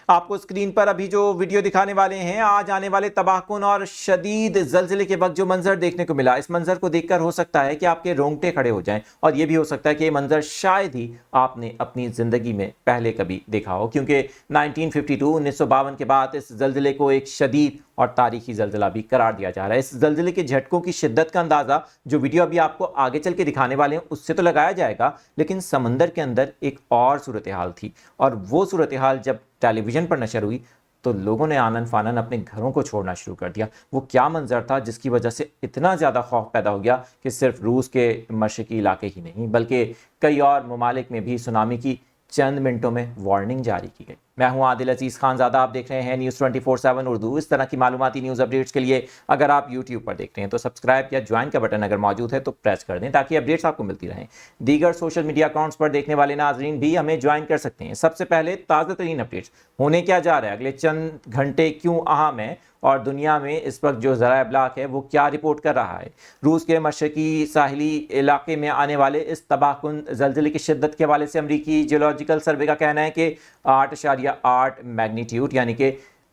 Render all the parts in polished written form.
آپ کو اسکرین پر ابھی جو ویڈیو دکھانے والے ہیں آج آنے والے تباہ کن اور شدید زلزلے کے وقت جو منظر دیکھنے کو ملا، اس منظر کو دیکھ کر ہو سکتا ہے کہ آپ کے رونگٹے کھڑے ہو جائیں، اور یہ بھی ہو سکتا ہے کہ یہ منظر شاید ہی آپ نے اپنی زندگی میں پہلے کبھی دیکھا ہو، کیونکہ 1952 کے بعد اس زلزلے کو ایک شدید اور تاریخی زلزلہ بھی قرار دیا جا رہا ہے۔ اس زلزلے کے جھٹکوں کی شدت کا اندازہ جو ویڈیو ابھی آپ کو آگے چل کے دکھانے والے ہیں اس سے تو لگایا جائے گا، لیکن سمندر کے اندر ایک اور صورتحال تھی، اور وہ صورتحال جب ٹیلی ویژن پر نشر ہوئی تو لوگوں نے آنن فانن اپنے گھروں کو چھوڑنا شروع کر دیا۔ وہ کیا منظر تھا جس کی وجہ سے اتنا زیادہ خوف پیدا ہو گیا کہ صرف روس کے مشرقی علاقے ہی نہیں بلکہ کئی اور ممالک میں بھی سونامی کی چند منٹوں میں وارننگ جاری کی گئی۔ میں ہوں عادل عزیز خان زادہ، آپ دیکھ رہے ہیں نیوز 24/7 اردو۔ اس طرح کی معلوماتی نیوز اپڈیٹس کے لیے اگر آپ یوٹیوب پر دیکھ رہے ہیں تو سبسکرائب یا جوائن کا بٹن اگر موجود ہے تو پریس کر دیں تاکہ اپڈیٹس آپ کو ملتی رہیں۔ دیگر سوشل میڈیا اکاؤنٹس پر دیکھنے والے ناظرین بھی ہمیں جوائن کر سکتے ہیں۔ سب سے پہلے تازہ ترین اپڈیٹس ہونے کیا جا رہا ہے، اگلے چند گھنٹے کیوں اہم ہیں، اور دنیا میں اس وقت جو ذرائع ابلاغ ہے وہ کیا رپورٹ کر رہا ہے۔ روس کے مشرقی ساحلی علاقے میں آنے والے اس تباہ کن زلزلے کی شدت کے حوالے سے امریکی جیولوجیکل سروے کا کہنا ہے کہ 8.8 میگنیٹیوڈ یعنی کہ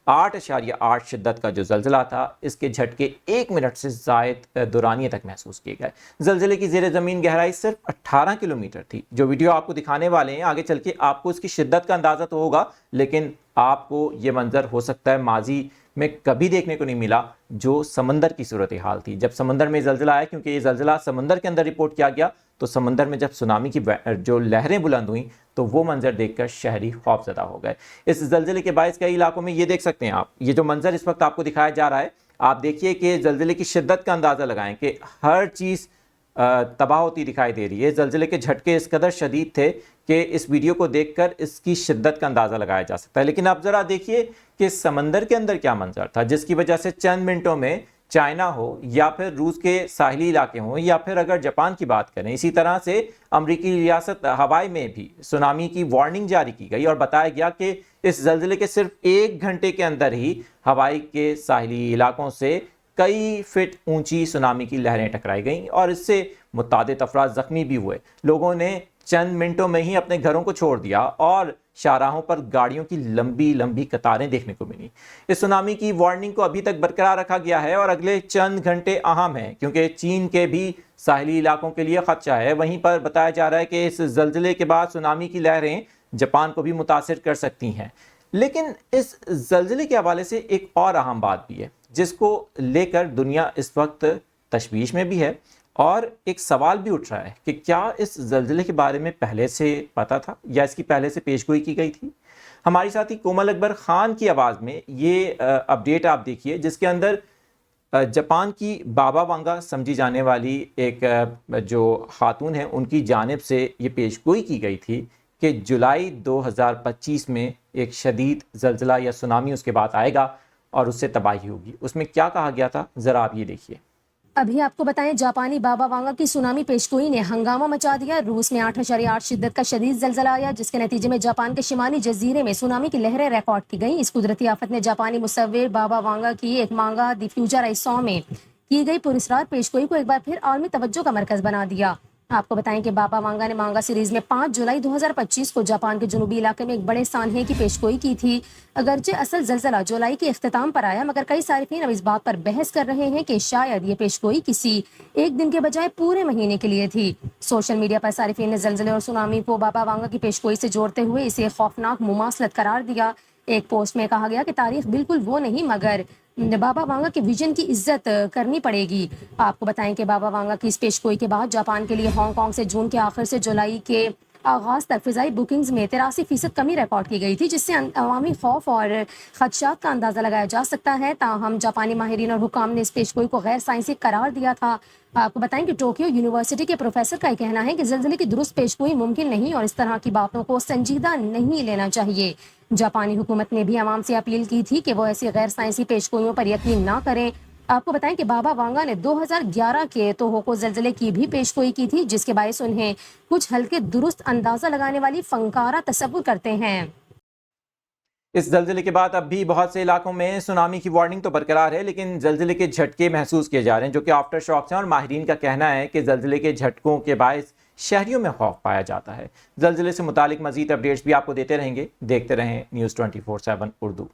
8.8 شدت کا جو زلزلہ تھا، اس کے جھٹکے 1 منٹ سے زائد دورانیے تک محسوس کیے گئے۔ زلزلے کی زیر زمین گہرائی صرف 18 کلومیٹر تھی۔ جو ویڈیو آپ کو دکھانے والے ہیں آگے چل کے آپ کو اس کی شدت کا اندازہ تو ہوگا، لیکن آپ کو یہ منظر ہو سکتا ہے ماضی میں کبھی دیکھنے کو نہیں ملا، جو سمندر کی صورتحال تھی جب سمندر میں زلزلہ آیا، کیونکہ یہ زلزلہ سمندر کے اندر رپورٹ کیا گیا تو سمندر میں جب سونامی کی جو لہریں بلند ہوئیں تو وہ منظر دیکھ کر شہری خوف زدہ ہو گئے۔ اس زلزلے کے باعث کئی علاقوں میں یہ دیکھ سکتے ہیں آپ، یہ جو منظر اس وقت آپ کو دکھایا جا رہا ہے، آپ دیکھیے کہ زلزلے کی شدت کا اندازہ لگائیں کہ ہر چیز تباہ ہوتی دکھائی دے رہی ہے۔ زلزلے کے جھٹکے اس قدر شدید تھے کہ اس ویڈیو کو دیکھ کر اس کی شدت کا اندازہ لگایا جا سکتا ہے، لیکن اب ذرا دیکھیے کہ سمندر کے اندر کیا منظر تھا جس کی وجہ سے چند منٹوں میں چائنا ہو یا پھر روس کے ساحلی علاقے ہوں یا پھر اگر جاپان کی بات کریں، اسی طرح سے امریکی ریاست ہوائی میں بھی سونامی کی وارننگ جاری کی گئی اور بتایا گیا کہ اس زلزلے کے صرف 1 گھنٹے کے اندر ہی ہوائی کے ساحلی علاقوں سے کئی فٹ اونچی سونامی کی لہریں ٹکرائی گئیں اور اس سے متعدد افراد زخمی بھی ہوئے۔ لوگوں نے چند منٹوں میں ہی اپنے گھروں کو چھوڑ دیا اور شاہراہوں پر گاڑیوں کی لمبی لمبی قطاریں دیکھنے کو ملی۔ اس سونامی کی وارننگ کو ابھی تک برقرار رکھا گیا ہے اور اگلے چند گھنٹے اہم ہیں کیونکہ چین کے بھی ساحلی علاقوں کے لیے خدشہ ہے۔ وہیں پر بتایا جا رہا ہے کہ اس زلزلے کے بعد سونامی کی لہریں جاپان کو بھی متاثر کر سکتی ہیں۔ لیکن اس زلزلے کے حوالے سے ایک اور اہم بات بھی ہے جس کو لے کر دنیا اس وقت تشویش میں بھی ہے، اور ایک سوال بھی اٹھ رہا ہے کہ کیا اس زلزلے کے بارے میں پہلے سے پتا تھا یا اس کی پہلے سے پیشگوئی کی گئی تھی؟ ہماری ساتھی کومل اکبر خان کی آواز میں یہ اپڈیٹ آپ دیکھیے جس کے اندر جاپان کی بابا وانگا سمجھی جانے والی ایک جو خاتون ہیں ان کی جانب سے یہ پیشگوئی کی گئی تھی کہ جولائی 2025 میں ایک شدید زلزلہ یا سونامی اس کے بعد آئے گا اور اس سے تباہی ہوگی۔ اس میں کیا کہا گیا تھا ذرا آپ یہ دیکھیے۔ ابھی آپ کو بتائیں، جاپانی بابا وانگا کی سونامی پیشگوئی نے ہنگامہ مچا دیا۔ روس میں 8.8 شدت کا شدید زلزلہ آیا جس کے نتیجے میں جاپان کے شمالی جزیرے میں سونامی کی لہریں ریکارڈ کی گئیں۔ اس قدرتی آفت نے جاپانی مصور بابا وانگا کی ایک مانگا دی فیوچر آئی سو میں کی گئی پراسرار پیشگوئی کو ایک بار پھر عالمی توجہ کا مرکز بنا دیا۔ آپ کو بتائیں کہ بابا وانگا نے مانگا سیریز میں 5 جولائی 2025 کو جاپان کے جنوبی علاقے میں ایک بڑے سانحے کی پیشگوئی کی تھی۔ اگرچہ اصل زلزلہ جولائی کے اختتام پر آیا، مگر کئی صارفین اب اس بات پر بحث کر رہے ہیں کہ شاید یہ پیشگوئی کسی ایک دن کے بجائے پورے مہینے کے لیے تھی۔ سوشل میڈیا پر صارفین نے زلزلے اور سونامی کو بابا وانگا کی پیشگوئی سے جوڑتے ہوئے اسے خوفناک مماثلت قرار دیا۔ ایک پوسٹ میں کہا گیا کہ تاریخ بالکل وہ نہیں مگر بابا وانگا کے ویژن کی عزت کرنی پڑے گی۔ آپ کو بتائیں کہ بابا وانگا کی اس پیشگوئی کے بعد جاپان کے لیے ہانگ کانگ سے جون کے آخر سے جولائی کے آغاز تک فضائی بکنگز میں 83% کمی ریکارڈ کی گئی تھی، جس سے عوامی خوف اور خدشات کا اندازہ لگایا جا سکتا ہے۔ تاہم جاپانی ماہرین اور حکام نے اس پیشگوئی کو غیر سائنسی قرار دیا تھا۔ آپ کو بتائیں کہ ٹوکیو یونیورسٹی کے پروفیسر کا کہنا ہے کہ زلزلے کی درست پیشگوئی ممکن نہیں اور اس طرح کی باتوں کو سنجیدہ نہیں لینا چاہیے۔ جاپانی حکومت نے بھی عوام سے اپیل کی تھی کہ وہ ایسی غیر سائنسی پیشگوئیوں پر یقین نہ کریں۔ آپ کو بتائیں کہ بابا وانگا نے 2011 کے توہوکو زلزلے کی بھی پیشگوئی کی تھی، جس کے باعث انہیں کچھ ہلکے درست اندازہ لگانے والی فنکارہ تصور کرتے ہیں۔ اس زلزلے کے بعد اب بھی بہت سے علاقوں میں سونامی کی وارننگ تو برقرار ہے، لیکن زلزلے کے جھٹکے محسوس کیے جا رہے ہیں جو کہ آفٹر شاکس ہیں، اور ماہرین کا کہنا ہے کہ زلزلے کے جھٹکوں کے باعث شہریوں میں خوف پایا جاتا ہے۔ زلزلے سے متعلق مزید اپڈیٹس بھی آپ کو دیتے رہیں گے، دیکھتے رہیں News 24/7 اردو۔